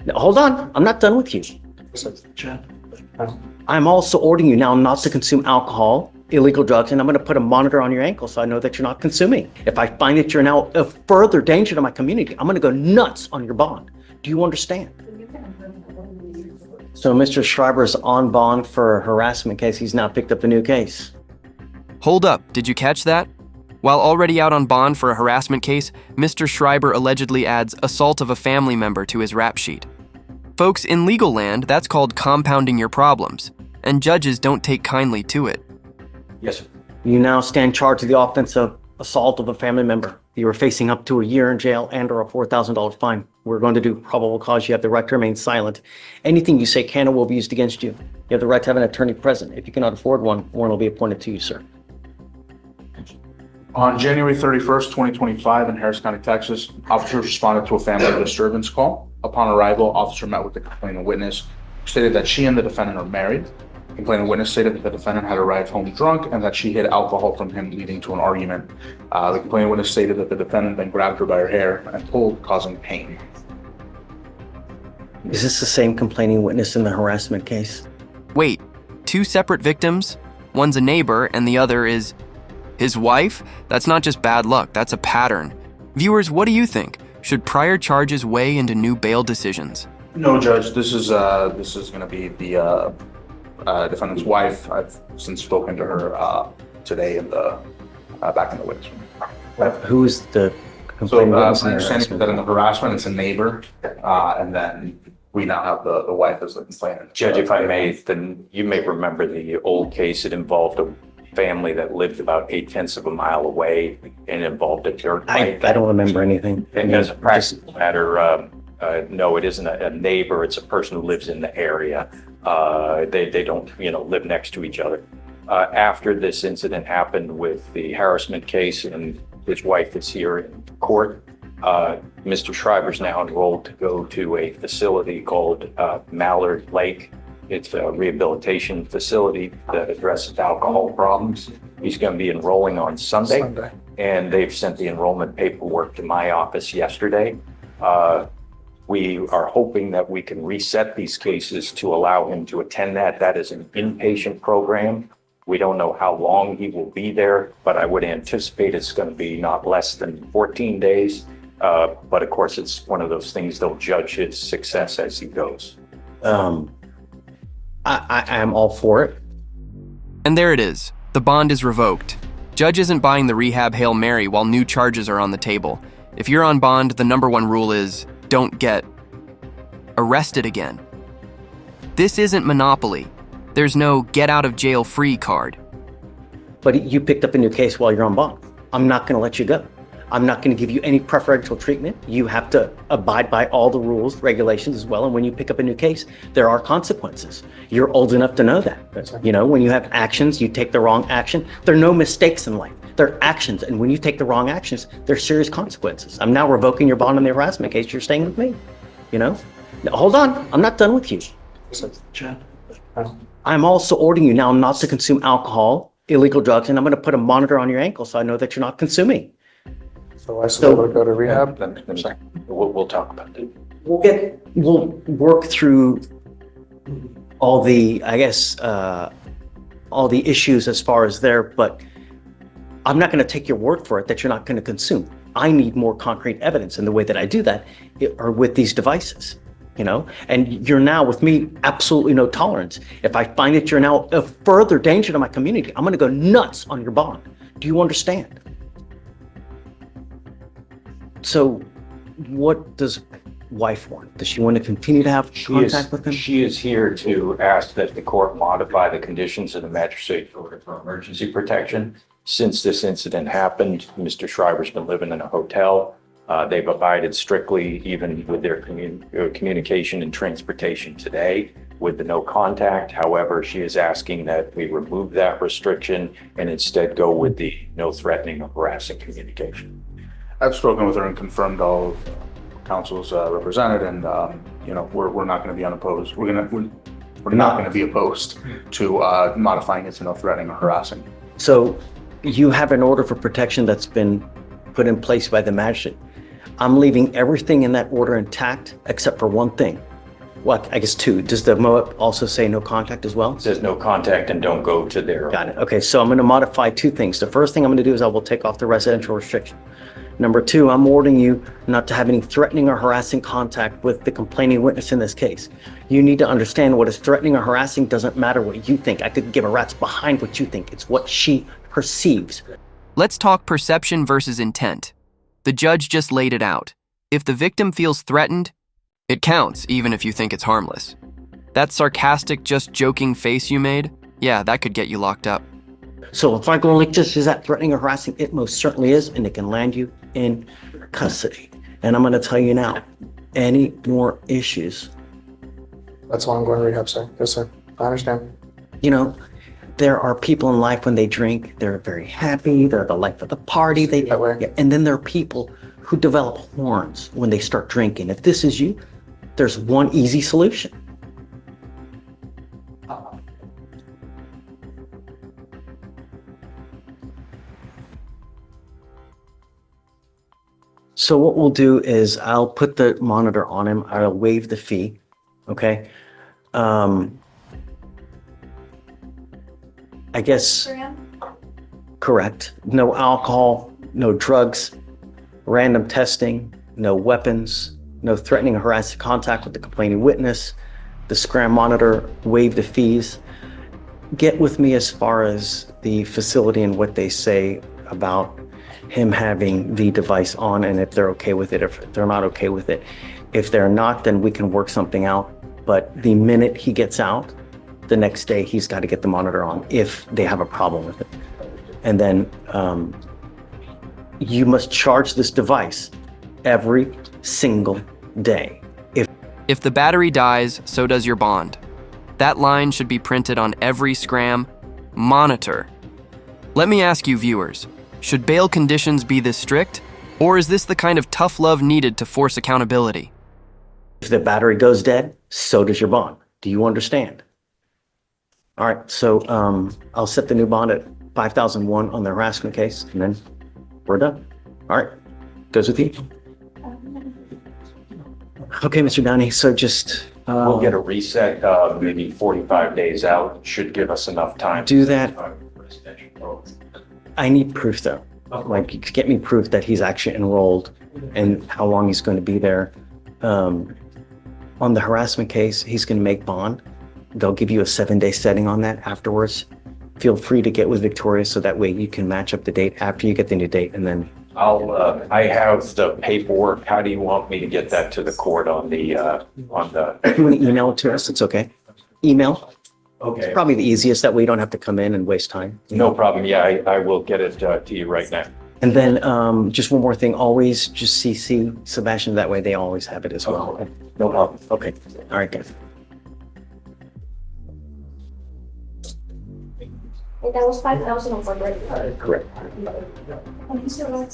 Now, hold on, I'm not done with you. I'm also ordering you now not to consume alcohol, illegal drugs, and I'm going to put a monitor on your ankle so I know that you're not consuming. If I find that you're now a further danger to my community, I'm going to go nuts on your bond. Do you understand? So Mr. Shriver's on bond for a harassment case. He's now picked up a new case. Hold up, did you catch that? While already out on bond for a harassment case, Mr. Shriver allegedly adds assault of a family member to his rap sheet. Folks, in legal land, that's called compounding your problems, and judges don't take kindly to it. Yes, sir. You now stand charged with the offense of assault of a family member. You are facing up to a year in jail and or a $4,000 fine. We're going to do probable cause. You have the right to remain silent. Anything you say can or will be used against you. You have the right to have an attorney present. If you cannot afford one will be appointed to you, sir. On January 31st, 2025 in Harris County, Texas, officers responded to a family disturbance call. Upon arrival, officer met with the complaining witness, stated that she and the defendant are married. Complaining witness stated that the defendant had arrived home drunk and that she hid alcohol from him, leading to an argument. The complaining witness stated that the defendant then grabbed her by her hair and pulled, causing pain. Is this the same complaining witness in the harassment case? Wait, two separate victims? One's a neighbor and the other is his wife? That's not just bad luck, that's a pattern. Viewers, what do you think? Should prior charges weigh into new bail decisions? No, Judge. This is going to be the defendant's wife. I've since spoken to her today in the back in the witness room. Who is the So complaining my witness? understanding is that in the harassment, it's a neighbor, and then we now have the wife as the complainant. Judge, if I may, then you may remember the old case. It involved a family that lived about 0.8 of a mile away and involved a dirt I bike. don't remember anything. And as a practical matter, no, it isn't a neighbor. It's a person who lives in the area. They don't, live next to each other. After this incident happened with the harassment case and his wife is here in court, Mr. Shriver's now enrolled to go to a facility called Mallard Lake. It's a rehabilitation facility that addresses alcohol problems. He's going to be enrolling on Sunday. And they've sent the enrollment paperwork to my office yesterday. We are hoping that we can reset these cases to allow him to attend that. That is an inpatient program. We don't know how long he will be there, but I would anticipate it's going to be not less than 14 days. But of course, it's one of those things they'll judge his success as he goes. I am all for it. And there it is. The bond is revoked. Judge isn't buying the rehab Hail Mary while new charges are on the table. If you're on bond, the number one rule is don't get arrested again. This isn't Monopoly. There's no get out of jail free card. But you picked up a new case while you're on bond. I'm not going to let you go. I'm not going to give you any preferential treatment. You have to abide by all the rules, regulations as well. And when you pick up a new case, there are consequences. You're old enough to know that. When you have actions, you take the wrong action. There are no mistakes in life. There are actions. And when you take the wrong actions, there's serious consequences. I'm now revoking your bond on the harassment case. You're staying with me. Now, hold on. I'm not done with you. I'm also ordering you now not to consume alcohol, illegal drugs, and I'm going to put a monitor on your ankle so I know that you're not consuming. So I still able to go to rehab? Then we'll talk about that. We'll work through all the, all the issues as far as there, but I'm not going to take your word for it that you're not going to consume. I need more concrete evidence, and the way that I do that are with these devices, and you're now with me, absolutely no tolerance. If I find that you're now a further danger to my community, I'm going to go nuts on your bond. Do you understand? So what does wife want? Does she want to continue to have contact with him? She is here to ask that the court modify the conditions of the magistrate order for emergency protection. Since this incident happened, Mr. Shriver's been living in a hotel. They've abided strictly, even with their communication and transportation today, with the no contact. However, she is asking that we remove that restriction and instead go with the no threatening or harassing communication. I've spoken with her and confirmed all of counsel's represented, and we're not going to be unopposed. We're not going to be opposed to modifying it to no threatening or harassing. So you have an order for protection that's been put in place by the magistrate. I'm leaving everything in that order intact except for one thing. Well, I guess two. Does the MOAP also say no contact as well? It says no contact and don't go to their. Got it. Okay, so I'm going to modify two things. The first thing I'm going to do is I will take off the residential restriction. Number two, I'm ordering you not to have any threatening or harassing contact with the complaining witness in this case. You need to understand what is threatening or harassing doesn't matter what you think. I could give a rat's behind what you think. It's what she perceives. Let's talk perception versus intent. The judge just laid it out. If the victim feels threatened, it counts, even if you think it's harmless. That sarcastic, just joking face you made, yeah, that could get you locked up. So if I go like this, is that threatening or harassing? It most certainly is, and it can land you in custody. And I'm going to tell you now, any more issues, That's why I'm going to rehab, sir. Yes, sir. I understand. you know, there are people in life when they drink, they're very happy, they're the life of the party. That way. Yeah, and then there are people who develop horns when they start drinking. If this is you, there's one easy solution. So what we'll do is I'll put the monitor on him. I'll waive the fee. Okay. I guess, correct. No alcohol, no drugs, random testing, no weapons, no threatening or harassing contact with the complaining witness, the SCRAM monitor, waive the fees. Get with me as far as the facility and what they say about him having the device on, and if they're okay with it, if they're not okay with it. If they're not, then we can work something out. But the minute he gets out, the next day he's got to get the monitor on if they have a problem with it. And then you must charge this device every single day. If the battery dies, so does your bond. That line should be printed on every SCRAM monitor. Let me ask you, viewers, should bail conditions be this strict, or is this the kind of tough love needed to force accountability? If the battery goes dead, so does your bond. Do you understand? All right, so I'll set the new bond at 5,001 on the harassment case, and then we're done. All right, goes with you. Okay, Mr. Downey, so just We'll get a reset, maybe 45 days out, should give us enough time. do that. I need proof though. Like, get me proof that he's actually enrolled and how long he's going to be there. On the harassment case, he's going to make bond. They'll give you a 7-day setting on that afterwards. Feel free to get with Victoria so that way you can match up the date after you get the new date, and then I have the paperwork. How do you want me to get that to the court on the? if you want to email it to us, it's okay. Email, Okay. probably the easiest. That way you don't have to come in and waste time. No problem. Yeah, I will get it to you right now. And then just one more thing, always just CC Sebastian. That way they always have it as well. Okay. No problem. Okay, all right, guys. That was 5,000 on February. Correct. Thank you so much.